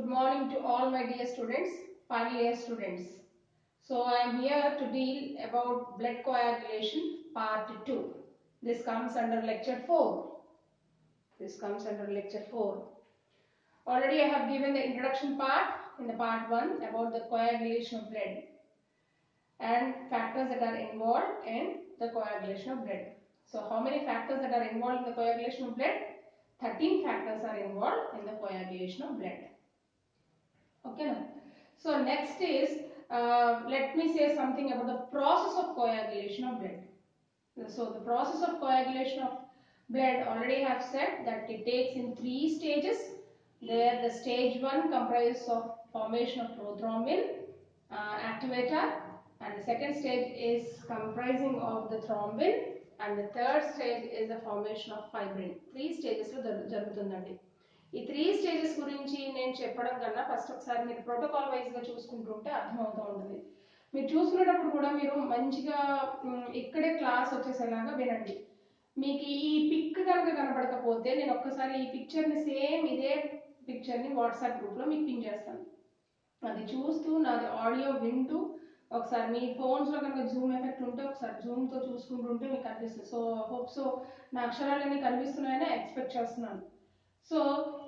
Good morning to all my dear students, final year students. So I am here to deal about blood coagulation part 2. This comes under lecture 4. Already I have given the introduction part in the part 1 about the coagulation of blood and factors that are involved in the coagulation of blood. So how many factors that are involved in the coagulation of blood? 13 factors are involved in the coagulation of blood. Okay now. So next is let me say something about the process of coagulation of blood. So the process of coagulation of blood, already I have said that it takes in 3 stages. There the stage 1 comprises of formation of prothrombin activator, and the second stage is comprising of the thrombin, and the third stage is the formation of fibrin. 3 stages lo jarugutundandi. ఈ 3 stages గురించి నేను చెప్పడం కన్నా first ఒకసారి మీరు protocol wise గా చూసుకుంటుంటే అర్థమవుతూ ఉంటుంది. మీరు చూసుకునేటప్పుడు కూడా మీరు మంచిగా ఇక్కడే క్లాస్ వచ్చేసేలాగా వినండి. మీకు ఈ పిక్ కనుక కనబడకపోతే నేను ఒక్కసారి ఈ పిక్చర్ని సేమ్ ఇదే పిక్చర్ని వాట్సాప్ గ్రూప్లో మీకు పిన్ చేస్తాను. అది చూస్తూ నాది ఆడియో వింటూ ఒకసారి మీ ఫోన్స్లో కనుక జూమ్ ఎఫెక్ట్ ఉంటే ఒకసారి జూమ్తో చూసుకుంటుంటే మీకు కనిపిస్తుంది. సో హోప్ సో నా అక్షరాలన్నీ కనిపిస్తున్నాయని ఎక్స్పెక్ట్ చేస్తున్నాను. సో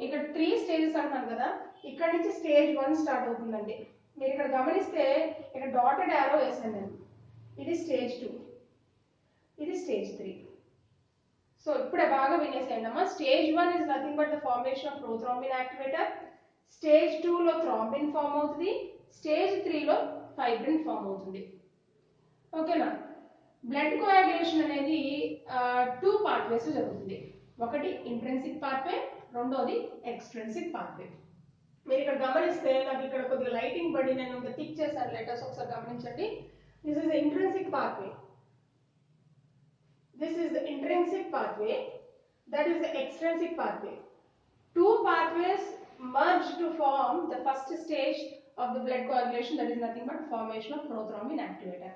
ఇక్కడ 3 స్టేజెస్ అంటాను కదా, ఇక్కడ నుంచి స్టేజ్ 1 స్టార్ట్ అవుతుందండి. మీరు ఇక్కడ గమనిస్తే ఇక్కడ డాటెడ్ యారో వేసాను నేను. ఇది స్టేజ్ 2, ఇది స్టేజ్ 3. సో ఇప్పుడే బాగా వినేసేయండి అమ్మా. Stage 1 is nothing but the formation of prothrombin activator. Stage 2 లో థ్రోంబిన్ ఫామ్ అవుతుంది. స్టేజ్ 3 లో ఫైబ్రిన్ ఫామ్ అవుతుంది. ఓకేనా. బ్లడ్ కోయాగులేషన్ అనేది 2 పాత్వేస్ జరుగుతుంది. ఒకటి ఇంట్రిన్సిక్ పాత్వే, రెండోది ఎక్స్ట్రిన్సిక్ పాత్వే. మీరు ఇక్కడ గమనిస్తే నాకు ఇక్కడ కొద్దిగా లైటింగ్ పడి నేను ఇంకా టిక్ చేశాను. లెటర్స్ ఒకసారి గమనించండి. This is the intrinsic pathway, this is the intrinsic pathway, that is the extrinsic pathway. 2 pathways merge to form the first stage of the blood coagulation, that is nothing but formation of prothrombin activator.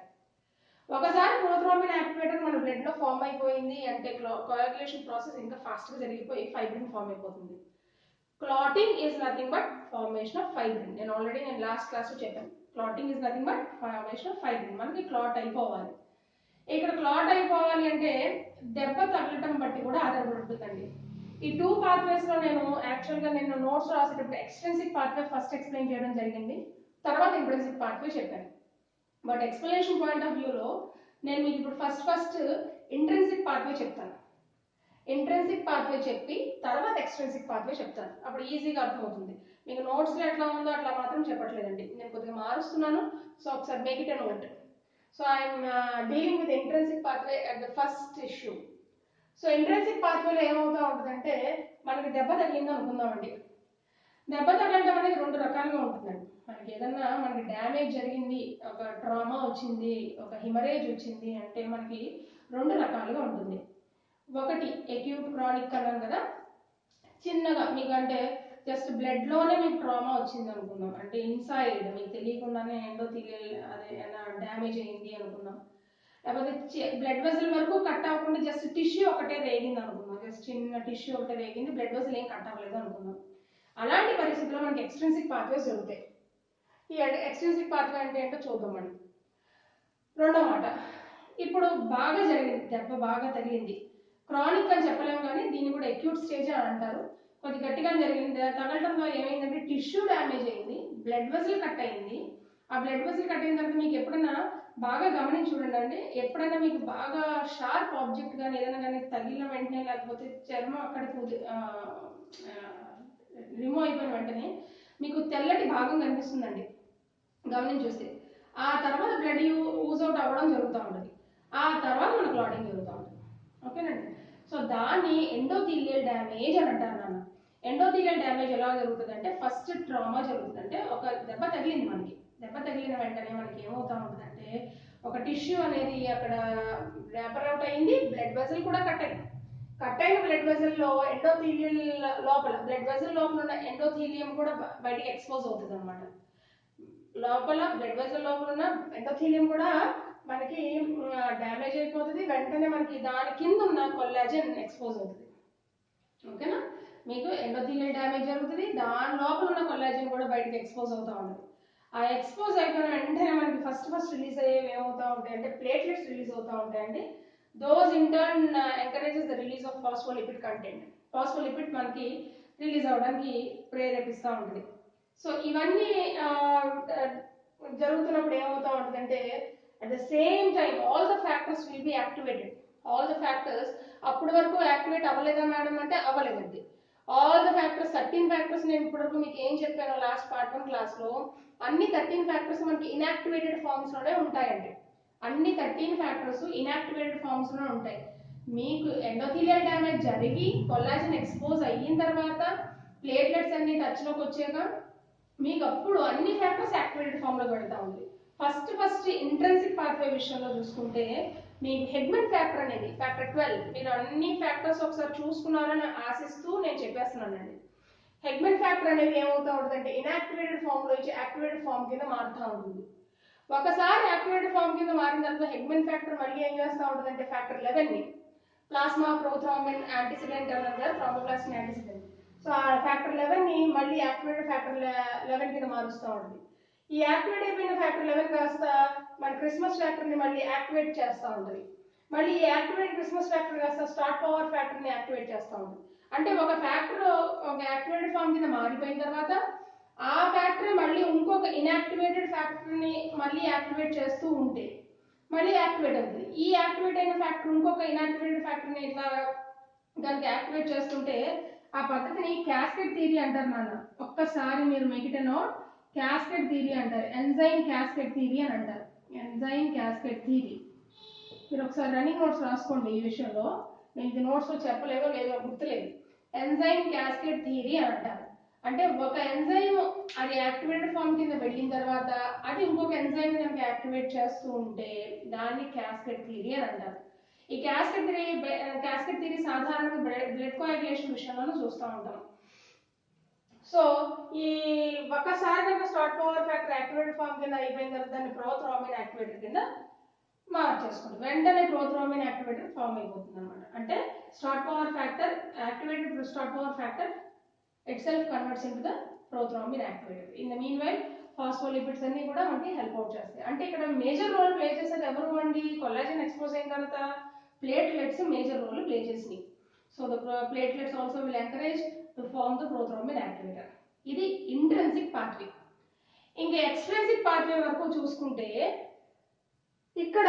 ఒకసారి ప్రోథ్రోంబిన్ activator మన blood లో form అయిపోయింది అంటే coagulation process ఇంకా fast గా జరిగిపోయి fibrin form అయిపోతుంది. Clotting is nothing but formation of fibrin. నేను లాస్ట్ క్లాస్ లో చెప్పాను, clotting is nothing but formation of fibrin. మనకి క్లాట్ అయిపోవాలి. ఇక్కడ క్లాట్ అయిపోవాలి అంటే దెబ్బ తగలటం బట్టి కూడా ఆధారపడి ఉంటుందండి. ఈ 2 పాత్వేస్ లో నేను నోట్స్ రాసేటప్పుడు ఎక్స్టెన్సిక్ పాత్వే ఫస్ట్ ఎక్స్ప్లెయిన్ చేయడం జరిగింది, తర్వాత ఇంట్రిన్సిక్ పాత్వే చెప్పాను. బట్ ఎక్స్ప్లెనేషన్ పాయింట్ ఆఫ్ వ్యూలో నేను మీకు ఇప్పుడు ఫస్ట్ ఇంట్రిన్సిక్ పాత్వే చెప్తాను. ఇంట్రిన్సిక్ పాత్వే చెప్పి తర్వాత ఎక్స్ట్రిన్సిక్ పాత్వే చెప్తాను. అప్పుడు ఈజీగా అర్థమవుతుంది. మీకు నోట్స్లో ఎట్లా ఉందో అట్లా మాత్రం చెప్పట్లేదండి, నేను కొద్దిగా మారుస్తున్నాను. సో ఒకసారి make it a note. So I'm dealing with intrinsic pathway at the first issue. So intrinsic పాత్వేలో ఏమవుతా ఉంటుందంటే మనకి దెబ్బ తగిలింది అనుకుందామండి. దెబ్బ తగలడం అనేది 2 రకాలుగా ఉంటుందండి. మనకి డ్యామేజ్ జరిగింది, ఒక ట్రామా వచ్చింది, ఒక హిమరేజ్ వచ్చింది అంటే మనకి 2 రకాలుగా ఉంటుంది. ఒకటి అక్యూట్ క్రానిక్ అన్నాను కదా, చిన్నగా మీకు అంటే జస్ట్ బ్లడ్ లోనే మీకు ట్రామా వచ్చింది అనుకుందాం, అంటే ఇన్సైడ్ మీకు తెలియకుండానే ఎండోథీలియల్ అదే డ్యామేజ్ అయింది అనుకుందాం. లేకపోతే బ్లడ్ వెజల్ వరకు కట్ అవ్వకుండా జస్ట్ టిష్యూ ఒకటే రేగింది అనుకుందాం, జస్ట్ చిన్న టిష్యూ ఒకటే రేగింది, బ్లడ్ వెజల్ ఏం కట్ అవ్వలేదు అనుకుందాం. అలాంటి పరిస్థితుల్లో మనకి ఎక్స్ట్రిన్సిక్ పాత్వేస్ జరుగుతాయి. ఈ ఎక్స్ట్రిన్సిక్ పాత్వే అంటే ఏంటో చూద్దాం మనం. రెండో మాట, ఇప్పుడు బాగా జరిగింది, దెబ్బ బాగా తగిలింది, క్రానిక్ అని చెప్పలేము కానీ దీన్ని కూడా అక్యూట్ స్టేజ్ అని అంటారు. కొద్ది గట్టిగా జరిగింది, తగలటం ద్వారా ఏమైందంటే టిష్యూ డ్యామేజ్ అయింది, బ్లడ్ వెజల్ కట్ అయింది. ఆ బ్లడ్ వెజల్ కట్ అయిన తర్వాత మీకు ఎప్పుడైనా బాగా గమనించి చూడండి, ఎప్పుడైనా మీకు బాగా షార్ప్ ఆబ్జెక్ట్ కానీ ఏదైనా కానీ తగిలిన వెంటనే లేకపోతే చర్మం అక్కడ రిమూవ్ అయిపోయిన వెంటనే మీకు తెల్లటి భాగం కనిపిస్తుందండి గమనించి చూస్తే. ఆ తర్వాత బ్లడ్ యూజ్ అవుట్ అవ్వడం జరుగుతూ ఉంటుంది, ఆ తర్వాత మన క్లాటింగ్ జరుగుతూ ఉంటుంది. ఓకేనండి. సో దాన్ని ఎండోథీలియల్ డ్యామేజ్ అని అంటారు నాన్న. ఎండోథీలియల్ డ్యామేజ్ ఎలా జరుగుతుంది అంటే ఫస్ట్ ట్రామా జరుగుతుంది. అంటే ఒక దెబ్బ తగిలింది, మనకి దెబ్బ తగిలిన వెంటనే మనకి ఏమవుతా ఉంటుందంటే ఒక టిష్యూ అనేది అక్కడ ర్యాపర్ అవుట్ అయింది, బ్లడ్ వెజల్ కూడా కట్ అయింది. కట్ అయిన బ్లడ్ వెజల్ లో ఎండోథీలియల్ లోపల బ్లడ్ వెజల్ లోపల ఉన్న ఎండోథీలియం కూడా బయటికి ఎక్స్పోజ్ అవుతుంది అనమాట. లోపల బ్లడ్ వెజల్ లోపల ఉన్న ఎండోథీలియం కూడా మనకి డ్యామేజ్ అయిపోతుంది, వెంటనే మనకి దాని కింద ఉన్న కొల్లాజన్ ఎక్స్పోజ్ అవుతుంది. ఓకేనా. మీకు ఎండోథీలియల్ డ్యామేజ్ జరుగుతుంది, దాని లోపల ఉన్న కొల్లాజన్ కూడా బయటకు ఎక్స్పోజ్ అవుతూ ఉంటుంది. ఆ ఎక్స్పోజ్ అయిపోయిన వెంటనే మనకి ఫస్ట్ రిలీజ్ అయ్యేవి ఏమవుతూ ఉంటాయి అంటే ప్లేట్లెట్స్ రిలీజ్ అవుతూ ఉంటాయండి. Those in turn encourages the release of phospholipid content. Phospholipid మనకి రిలీజ్ అవడానికి ప్రేరేపిస్తూ ఉంటుంది. సో ఇవన్నీ జరుగుతున్నప్పుడు ఏమవుతూ ఉంటుందంటే at the same time all the factors will be activated. All the factors అప్పటి వరకు యాక్టివేట్ అవ్వలేదా మేడం అంటే అవ్వలేదండి. ఆల్ ద ఫ్యాక్టర్స్ 13 ఫ్యాక్టర్స్ నేను ఇప్పటివరకు మీకు ఏం చెప్పాను లాస్ట్ పార్ట్ 1 క్లాస్లో, అన్ని 13 ఫ్యాక్టర్స్ మనకి ఇన్యాక్టివేటెడ్ ఫార్మ్స్ లోనే ఉంటాయండి. అన్ని 13 ఫ్యాక్టర్స్ ఇన్యాక్టివేటెడ్ ఫార్మ్స్ లోనే ఉంటాయి. మీకు ఎండోథీలియల్ డ్యామేజ్ జరిగి కొల్లాజన్ ఎక్స్పోజ్ అయిన తర్వాత ప్లేట్లెట్స్ అన్ని టచ్ లోకి వచ్చాక మీకు అప్పుడు అన్ని ఫ్యాక్టర్స్ యాక్టివేటెడ్ ఫామ్ లోకి వెళ్తా ఉంది. ఫస్ట్ ఇంట్రెన్సిక్ పాత్వే విషయంలో చూసుకుంటే మీకు హెగ్మెంట్ ఫ్యాక్టర్ అనేది ఫ్యాక్టర్ 12 మీరు అన్ని ఫ్యాక్టర్స్ ఒకసారి చూసుకున్నారని ఆశిస్తూ నేను చెప్పేస్తున్నానండి. హెగ్మెంట్ ఫ్యాక్టర్ అనేది ఏమవుతా ఉంటుంది అంటే ఇన్యాక్టివేటెడ్ ఫామ్ లో నుంచి యాక్టివేటెడ్ ఫామ్ కింద మారుతూ ఉంటుంది. ఒకసారి యాక్టివేటెడ్ ఫామ్ కింద మారిన తర్వాత హెగ్మెంట్ ఫ్యాక్టర్ మళ్ళీ ఏం చేస్తూ ఉంటుంది అంటే ఫ్యాక్టర్ 11 ని ప్లాస్మా ప్రోథ్రాంబిన్ యాంటీసిడెంట్ అని అంటారు, థ్రోంబోప్లాస్టిన్ యాంటీసిడెంట్. సో ఆ ఫ్యాక్టర్ 11 ని మళ్ళీ యాక్టివేటెడ్ ఫ్యాక్టర్ 11 కింద మారుస్తూ ఉంటుంది. ఈ యాక్టివేట్ అయిపోయిన ఫ్యాక్టర్ 11 కాస్త మన క్రిస్మస్ ఫ్యాక్టర్ ని మళ్ళీ యాక్టివేట్ చేస్తూ ఉంటుంది. మళ్ళీ ఈ యాక్టివేట్ క్రిస్మస్ ఫ్యాక్టర్ కాస్త స్టార్ట్ పవర్ ఫ్యాక్టర్ ని యాక్టివేట్ చేస్తూ ఉంటుంది. అంటే ఒక ఫ్యాక్టర్ ఒక యాక్టివేటెడ్ ఫామ్ కింద మారిపోయిన తర్వాత ఆ ఫ్యాక్టర్ మళ్ళీ ఇంకొక ఇన్యాక్టివేటెడ్ ఫ్యాక్టర్ ని మళ్ళీ యాక్టివేట్ చేస్తూ ఉంటే మళ్ళీ యాక్టివేట్ అవుతుంది. ఈ యాక్టివేట్ అయిన ఫ్యాక్టర్ ఇంకొక ఇన్యాక్టివేటెడ్ ఫ్యాక్టర్ ని ఇట్లా దానికి యాక్టివేట్ చేస్తుంటే ఆ పద్ధతిని క్యాస్కేడ్ థియరీ అంటారు నాన్న. ఒక్కసారి మీరు make it note, cascade theory అంటారు, ఎంజైమ్ క్యాస్కేడ్ థియరీ అని అంటారు. ఎంజైమ్ క్యాస్కేడ్ థియరీ మీరు ఒకసారి రన్నింగ్ నోట్స్ రాసుకోండి. ఈ విషయంలో నేను ఇది నోట్స్ లో చెప్పలేదో లేదో గుర్తులేదు. ఎంజైమ్ క్యాస్కేడ్ థియరీ అని అంటారు. అంటే ఒక ఎంజైమ్ అది యాక్టివేటెడ్ ఫామ్ కింద వెళ్ళిన తర్వాత అది ఇంకొక ఎంజైమ్ కనుక యాక్టివేట్ చేస్తూ ఉంటే దాన్ని క్యాస్కేడ్ థియరీ అని అంటారు. ఈ క్యాస్కేడ్ థియరీ సాధారణంగా బ్లడ్ కోయాగులేషన్ విషయంలోనూ చూస్తూ ఉంటాం. సో ఈ ఒకసారి కనుక Stuart Prower factor activated form కింద అయిపోయిన తర్వాత దాన్ని ప్రోథ్రోంబిన్ యాక్టివేటెడ్ కింద మార్చేసుకుంటాం. వెంటనే ప్రోథ్రోంబిన్ యాక్టివేటెడ్ ఫామ్ అయిపోతుంది అనమాట. అంటే start Prower factor activated Stuart Prower factor itself converts into the prothrombin activator. In the meanwhile phospholipids అన్ని కూడా మనకి హెల్ప్ అవుట్ చేస్తాయి. అంటే ఇక్కడ మేజర్ రోల్ ప్లే చేసేది ఎవరు అండి? కొల్లాజన్ ఎక్స్పోజ్ అయిన తర్వాత ప్లేట్లెట్స్ మేజర్ రోల్ ప్లే చేసినాయి. So the platelets also will encourage to form the prothrombin activator. ఇది ఇంట్రెన్సిక్ పాత్వే. ఇంకా ఎక్స్ట్రెన్సిక్ పాత్వే వరకు చూసుకుంటే ఇక్కడ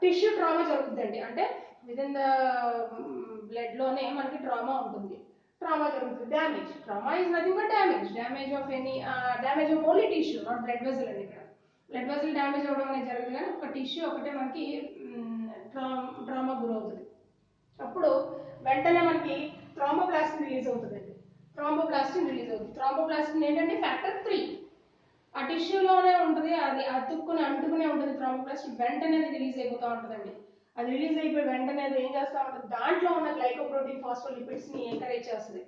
టిష్యూ ట్రామా జరుగుతుందండి. అంటే విదిన్ ద బ్లడ్ లోనే మనకి ట్రామా ఉంటుంది. ట్రామా జరుగుతుంది. Damage, trauma is nothing but damage of any damage of only tissue, not blood vessel అండి. ఇక్కడ బ్లడ్ వెజల్ డ్యామేజ్ అవ్వడం అనేది జరుగుతుంది కానీ ఒక టిష్యూ ఒకటే మనకి ట్రామా గురవుతుంది. అప్పుడు వెంటనే మనకి థ్రోంబోప్లాస్టిన్ రిలీజ్ అవుతుందండి. థ్రోంబోప్లాస్టిన్ రిలీజ్ అవుతుంది. థ్రోంబోప్లాస్టిన్ ఏంటంటే ఫ్యాక్టర్ 3 ఆ టిష్యూలోనే ఉంటుంది, అది అంటుకునే ఉంటుంది. థ్రోంబోప్లాస్టిన్ వెంటనే రిలీజ్ అయిపోతూ ఉంటుందండి. అది రిలీజ్ అయిపోయి వెంటనే అది ఏం చేస్తూ ఉంటుంది, దాంట్లో ఉన్న గ్లైకోప్రోటీన్ ఫాస్ఫోలిపిడ్స్ ని ఎంకరేజ్ చేస్తుంది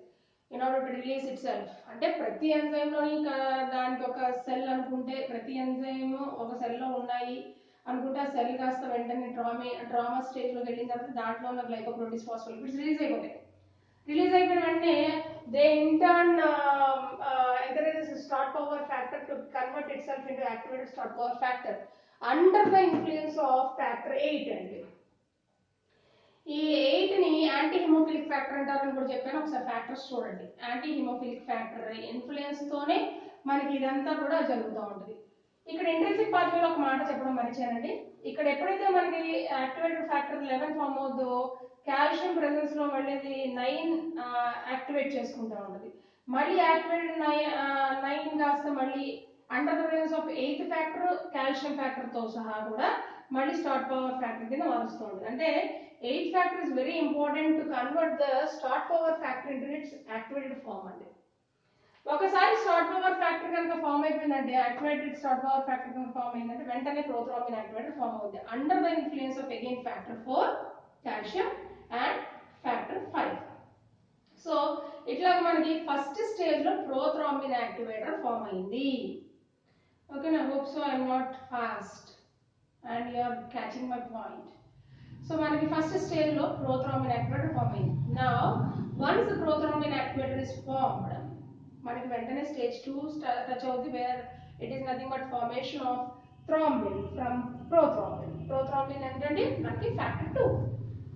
in order to release it self. అంటే ప్రతి ఎంజైమ్ లోని దానికి ఒక సెల్ అనుకుంటే ప్రతి ఎంజైమ్ ఒక సెల్ లో ఉన్నాయి అనుకుంటే ఆ సెల్ కాస్త వెంటనే ట్రామా స్టేజ్ లోకి వెళ్ళిన తర్వాత దాంట్లో ఉన్న గ్లైకోప్రోటీన్స్ ఫాస్ఫోలిపిడ్స్ రిలీజ్ అయిపోతాయి. రిలీజ్ అయిపోయిన వెంటనే they in turn encourages start power factor to convert itself into activated start power factor under the influence of factor 8 అండి. ఈ 8 ని యాంటీ హిమోఫిలిక్ ఫ్యాక్టర్ అంటారని కూడా చెప్పాను. ఒకసారి ఫ్యాక్టర్స్ చూడండి. యాంటీ హిమోఫిలిక్ ఫ్యాక్టర్ ఇన్ఫ్లుయెన్స్ తోనే మనకి ఇదంతా కూడా జరుగుతూ ఉంటుంది. ఇక్కడ ఇంట్రెన్సిక్ పాత్వేలో ఒక మాట చెప్పడం మర్చిపోయానండి. ఇక్కడ ఎప్పుడైతే మనకి యాక్టివేటెడ్ ఫ్యాక్టర్ 11 ఫామ్ అవుతుందో కాల్షియం ప్రెసెన్స్ లో మళ్ళీ 9 యాక్టివేట్ చేసుకుంటూ ఉంటుంది. మళ్ళీ యాక్టివేటెడ్ 9 కాస్త మళ్ళీ under the presence of 8th factor calcium factor తో సహా కూడా మళ్ళీ స్టార్ట్ పవర్ ఫ్యాక్టర్ కింద మారుస్తుంది. అంటే 8th factor is very important to convert the Stuart Prower factor into its activated form అండి. ఒకసారి స్టార్ట్ పవర్ ఫ్యాక్టర్ కనుక ఫామ్ అయిపోయిందంటే యాక్టివేటెడ్ స్టార్ట్ పవర్ ఫ్యాక్టర్ కనుక ఫామ్ అయిందంటే వెంటనే ప్రోథ్రోంబిన్ యాక్టివేటర్ ఫామ్ అవుతుంది under the influence of again factor 4 calcium and factor 5. So ఇట్లా మనకి ఫస్ట్ స్టేజ్ లో ప్రోథ్రోంబిన్ యాక్టివేటర్ ఫామ్ అయింది. ఓకే నా hope so I'm not fast and you are catching my point. So మనకి first stage లో prothrombin activator form అయింది. Now once prothrombin activator is formed, మనకి వెంటనే స్టేజ్ 2 టచ్ అవుతుంది, where it is nothing but formation of thrombin from prothrombin. Prothrombin ఏంటంటే మనకి factor 2.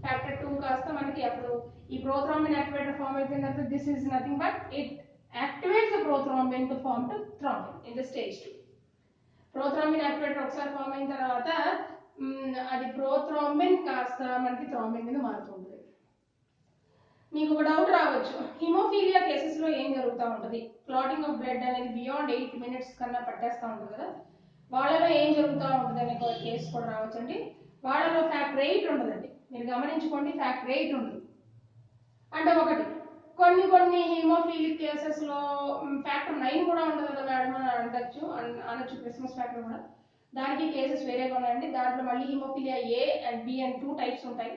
Factor 2 కాస్త మనకి అప్పుడు ఈ ప్రోథ్రోంబిన్ యాక్టివేటర్ ఫామ్ అయిపోయిన తర్వాత this is nothing but it activates the prothrombin to form to thrombin in the stage 2. Prothrombin activator ఒకసారి form అయిన తర్వాత అది ప్రోథ్రోంబిన్ కాస్త మనకి థ్రోంబిన్ కింద మారుతుంది. మీకు ఒక డౌట్ రావచ్చు, హిమోఫీలియా కేసెస్ లో ఏం జరుగుతూ ఉంటుంది, క్లాటింగ్ ఆఫ్ బ్లడ్ అనేది బియాండ్ 8 minutes కన్నా పట్టేస్తూ ఉంటుంది కదా, వాళ్ళలో ఏం జరుగుతూ ఉంటుంది అనే కేసు కూడా రావచ్చండి. వాళ్ళలో ఫ్యాక్టర్ 8 ఉండదండి, మీరు గమనించుకోండి, ఫ్యాక్టర్ 8 ఉండదు. అంటే ఒకటి కొన్ని హిమోఫీలిక్ కేసెస్ లో ఫ్యాక్టర్ 9 కూడా ఉండదు కదా మేడం అని అనొచ్చు క్రిస్మస్ ఫ్యాక్టర్ కూడా. దానికి కేసెస్ వేరేగా ఉన్నాయండి. దాంట్లో మళ్ళీ hemophilia A and B and 2 types ఉంటాయి.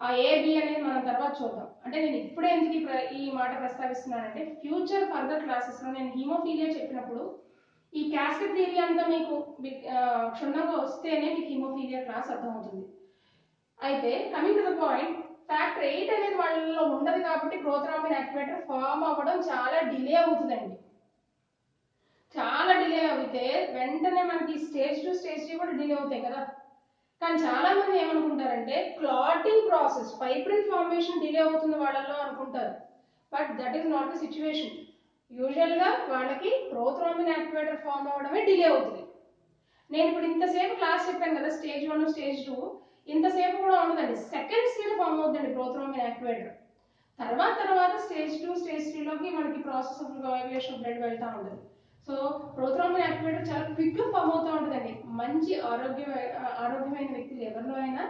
ఆ ఏబి అనేది మనం తర్వాత చూద్దాం. అంటే నేను ఇప్పుడే ఎందుకు ఈ మాట ప్రస్తావిస్తున్నానంటే ఫ్యూచర్ ఫర్దర్ క్లాసెస్ లో నేను హిమోఫీలియా చెప్పినప్పుడు ఈ క్యాస్కెట్ థియరీ అంతా మీకు క్షుణ్ణంగా వస్తేనే మీకు హిమోఫీలియా క్లాస్ అర్థమవుతుంది. అయితే coming to the point, factor 8 అనేది వాళ్ళలో ఉండదు కాబట్టి ప్రోథ్రోంబిన్ యాక్టివేటర్ ఫామ్ అవ్వడం చాలా డిలే అవుతుందండి. చాలా డిలే అవుతే వెంటనే మనకి స్టేజ్ 2 స్టేజ్ 3 కూడా డిలే అవుతాయి కదా. కానీ చాలా మంది ఏమనుకుంటారంటే clotting process, fibrin formation delay అవుతుంది వాళ్ళలో అనుకుంటారు. But that is not the situation. Usual గా వాళ్ళకి ప్రోథ్రోంబిన్ యాక్టివేటర్ ఫామ్ అవ్వడమే డిలే అవుతుంది. నేను ఇప్పుడు ఇంతసేపు క్లాస్ చెప్పాను కదా, స్టేజ్ 1 స్టేజ్ 2, ఇంతసేపు కూడా ఉండదండి, సెకండ్స్ మీద ఫామ్ అవుతుందండి ప్రోథ్రోంబిన్ యాక్టివేటర్. తర్వాత స్టేజ్ 2 స్టేజ్ 3 లోకి మనకి process of coagulation of blood వెళ్తూ ఉంటుంది. సో ప్రోథ్రోంబిన్ యాక్టివేటర్ చాలా క్విక్ గా ఫామ్ అవుతూ ఉంటుందండి. మంచి ఆరోగ్యమైన వ్యక్తులు ఎవరిలో అయినా,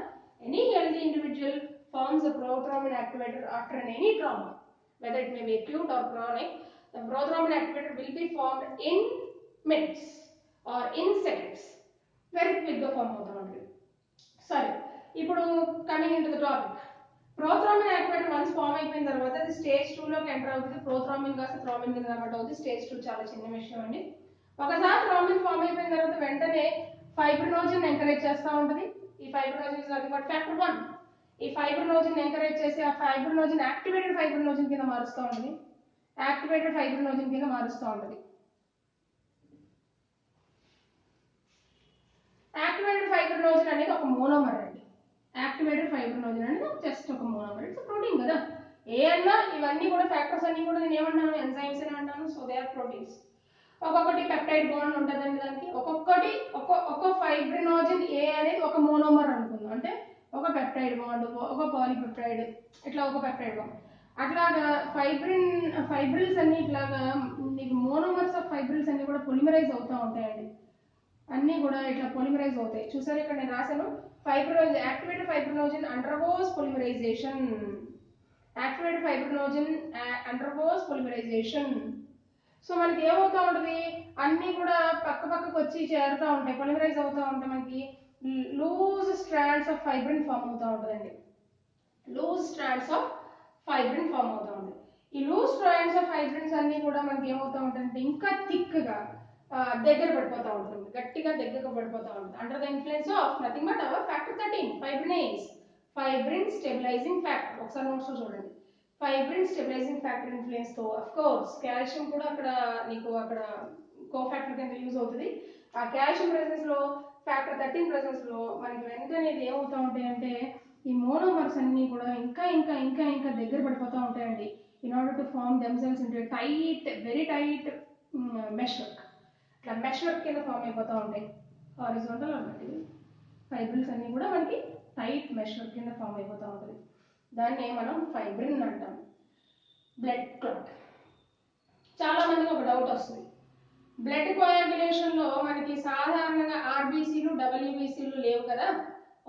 any healthy individual forms the prothrombin activator after any trauma, whether it may be acute or chronic. The prothrombin activator will be formed in minutes or in seconds. Very quick గా form అవుతూ ఉంటుంది. సరే, ఇప్పుడు coming in to the topic, prothrombin activator once form అయిపోయిన తర్వాత అది stage 2 లోకి enter అవుతుంది. ప్రోథ్రోంబిన్ కాస్త థ్రోంబిన్ కింద కన్వర్ట్ అవుతుంది. స్టేజ్ 2 చాలా చిన్న విషయం అండి. ఒకసారి థ్రోంబిన్ ఫామ్ అయిపోయిన తర్వాత వెంటనే ఫైబ్రినోజన్ ఎంకరేజ్ చేస్తూ ఉంటుంది. ఈ fibrinogen is nothing but factor 1. ఈ ఫైబ్రినోజన్ ఎంకరేజ్ చేసి ఆ ఫైబ్రినోజన్ యాక్టివేటెడ్ ఫైబ్రినోజన్ కింద మారుస్తూ ఉంటుంది. యాక్టివేటెడ్ ఫైబ్రినోజన్ కింద మారుస్తూ ఉంటుంది. యాక్టివేటెడ్ ఫైబ్రినోజన్ అనేది ఒక మోనోమర్ అండి. యాక్టివేటెడ్ ఫైబ్రినోజన్ అనేది జస్ట్ ఒక మోనోమర్, ఇట్స్ ప్రోటీన్ కదా. ఏ అన్నా ఇవన్నీ కూడా ఫ్యాక్టర్స్ అన్ని కూడా నేను ఏమంటాను, ఎంజైమ్స్ అని అంటాను. So they are proteins. ఒక్కొక్కటి పెప్టైడ్ బాండ్ ఉంటుందండి దానికి. ఒక్కొక్కటి ఒక ఫైబ్రినోజన్ ఏ అనేది ఒక మోనోమర్ అనుకుందాం. అంటే ఒక పెప్టైడ్ బాండ్, ఒక పాలీపెప్టైడ్, ఇట్లా ఒక పెప్టైడ్ బాండ్. అట్లాగా ఫైబ్రిల్స్ అన్ని ఇట్లాగా మీకు మోనోమర్స్ ఆఫ్ ఫైబ్రిల్స్ అన్ని కూడా పొలిమరైజ్ అవుతూ ఉంటాయండి. అన్ని కూడా ఇట్లా పొలిమరైజ్ అవుతాయి. చూసారు ఇక్కడ నేను రాశాను, fibrinogen, activated fibrinogen undergoes polymerisation. Activated fibrinogen undergoes polymerisation. So మనకి ఏమవుతా ఉంటుంది, అన్ని కూడా పక్కకు వచ్చి చేరుతూ ఉంటాయి, పొలిమరైజ్ అవుతూ ఉంటాయి. మనకి loose strands of fibrin form అవుతూ ఉంటుందండి. Loose strands of fibrin form అవుతూ ఉంటుంది. ఈ లూజ్ స్ట్రాండ్స్ ఆఫ్ ఫైబ్రిన్స్ అన్ని కూడా మనకి ఏమవుతూ ఉంటాయంటే ఇంకా థిక్ గా దగ్గర పడిపోతూ ఉంటుంది, గట్టిగా దగ్గరగా పడిపోతూ ఉంటుంది. Under the influence of nothing but our factor 13 fibrinase, fibrin stabilizing factor. ఒకసారి నోట్స్ లో చూడండి, ఫైబ్రిన్ స్టెబిలైజింగ్ ఫ్యాక్టర్ ఇన్ఫ్లుయెన్స్ తో ఆఫ్ కోర్స్ కాల్షియం కూడా అక్కడ నీకు అక్కడ కోఫాక్టర్ కింద యూజ్ అవుతుంది. ఆ కాల్షియం ప్రెసెన్స్ లో ఫ్యాక్టర్ 13 ప్రెసెన్స్ లో మనకి వెంటనే ఇది ఏమవుతూ ఉంటాయంటే ఈ మోనోమర్స్ అన్ని కూడా ఇంకా ఇంకా ఇంకా ఇంకా దగ్గర పడిపోతూ ఉంటాయండి. In order to form themselves into tight, very tight meshwork. ఇట్లా మెష్ వర్క్ కింద ఫామ్ అయిపోతూ ఉంటాయి. హారిజాంటల్ ఆర్ వర్టికల్ ఫైబ్రిల్స్ అన్ని కూడా మనకి టైట్ మెష్ వర్క్ కింద ఫామ్ అయిపోతూ ఉంటుంది. దాన్ని మనం ఫైబ్రిన్ అంటాం. Blood clot. చాలా మందికి ఒక డౌట్ వస్తుంది, బ్లడ్ కోయాగులేషన్ లో మనకి సాధారణంగా ఆర్బీసీలు డబ్ల్యూబీసీలు లేవు కదా,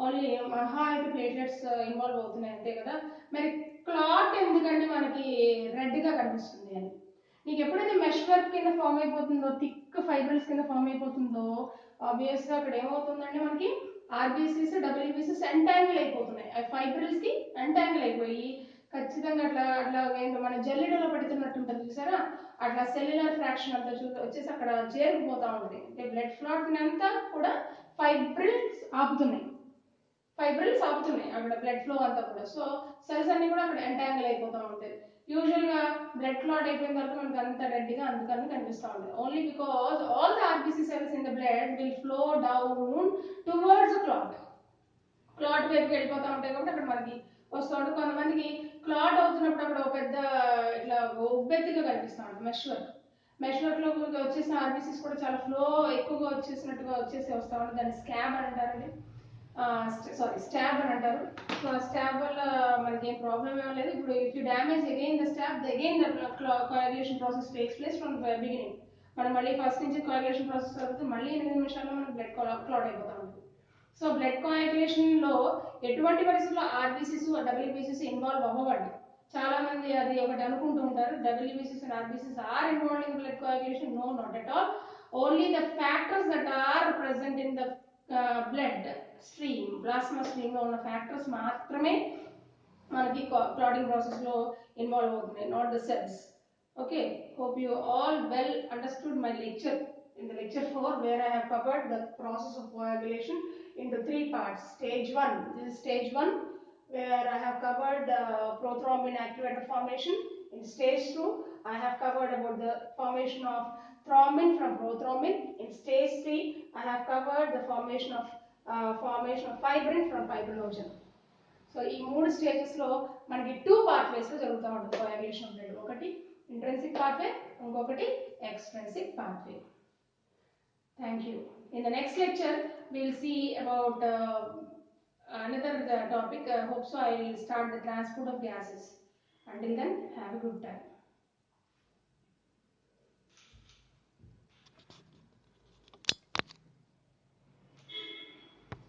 ఓన్లీ మహా అయితే ప్లేట్లెట్స్ ఇన్వాల్వ్ అవుతున్నాయి అంతే కదా, మరి క్లాట్ ఎందుకంటే మనకి రెడ్ గా కనిపిస్తుంది అని. నీకు ఎప్పుడైతే మెష్ వర్క్ కింద ఫామ్ అయిపోతుందో, థిక్ ఫైబ్రిల్స్ కింద ఫామ్ అయిపోతుందో, ఆబ్వియస్ గా అక్కడ ఏమవుతుందంటే మనకి ఆర్బీసీస్ డబ్ల్యూబీసీస్ ఎంటాంగిల్ అయిపోతున్నాయి. ఆ ఫైబ్రిల్స్ కి ఎంటాంగిల్ అయిపోయి ఖచ్చితంగా అట్లా అట్లా మన జల్లెడలో పెడుతున్నట్టు ఉంటుంది చూసారా, అట్లా సెల్యులర్ ఫ్రాక్షన్ అంతా వచ్చేసి అక్కడ చేరుకుపోతా ఉంటుంది. అంటే బ్లడ్ ఫ్లాట్ అంతా కూడా ఫైబ్రిల్స్ ఆపుతున్నాయి. ఫైబ్రిల్స్ ఆపుతున్నాయి అక్కడ బ్లడ్ ఫ్లో అంతా కూడా. సో సెల్స్ అన్ని కూడా అక్కడ ఎంటాంగిల్ అయిపోతూ ఉంటాయి. యూజువల్ గా బ్లడ్ క్లాట్ అయిపోయిన తర్వాత మనకి అంత రెడ్ గా అందుకని కనిపిస్తూ ఉంటుంది. Only because all the RBC cells in the blood will flow down towards clot. Clot వైపుకి వెళ్ళిపోతూ ఉంటాయి కాబట్టి అక్కడ మనకి వస్తూ ఉంటుంది. కొంతమందికి క్లాట్ అవుతున్నప్పుడు అక్కడ ఒక పెద్ద ఇట్లా ఉబ్బెత్తిగా కనిపిస్తూ ఉంటుంది మెష్ వర్క్. మెష్ వర్క్ లో వచ్చేసిన ఆర్బీసీస్ కూడా చాలా ఫ్లో ఎక్కువగా వచ్చేసినట్టుగా వస్తూ ఉంటుంది. దాన్ని స్కాబ్ అని అంటారండి. సారీ స్టాబ్ అని అంటారు. సో స్టాబ్ వల్ల మనకి ఏం ప్రాబ్లం ఏమీ లేదు. ఇప్పుడు if you damage again the stab again the coagulation process takes place from beginning. మనం మళ్ళీ ఫస్ట్ నుంచి కోయాగులేషన్ ప్రాసెస్ అవుతుంది. మళ్ళీ 8 నిమిషాల్లో మనకి బ్లడ్ క్లాట్ అయిపోతూ ఉంటుంది. సో బ్లడ్ కోయాగులేషన్ లో ఎటువంటి పరిస్థితుల్లో ఆర్బీసీస్ డబ్ల్యూబీసీస్ ఇన్వాల్వ్ అవ్వవండి. చాలా మంది అది ఒకటి అనుకుంటూ ఉంటారు, డబ్ల్యూబీసీస్ and RBCs are involve in blood coagulation. No, not at all. Only the factors that are present in the blood stream, plasma stream లో ఉన్న ఫ్యాక్టర్స్ మాత్రమే మనకి క్లాటింగ్ ప్రాసెస్ లో ఇన్వాల్వ్ అవుతున్నాయి, not the cells. Okay, hope you all well understood my lecture in the lecture 4, where I have covered the process of coagulation into 3 parts. Stage 1, this is stage 1, where I have covered prothrombin activator formation. In stage 2, I have covered about the formation of thrombin from prothrombin. In stage 3, I have covered the formation of fibrin from fibrinogen. So ఈ 3 stages లో మనకి 2 pathways లో జరుగుతూ ఉంటుంది coagulation of blood. ఒకటి intrinsic pathway, ఇంకొకటి extrinsic pathway. Thank you. In the next lecture we'll see about another topic. Hope so I will start the transport of gases. Until then, have a good time.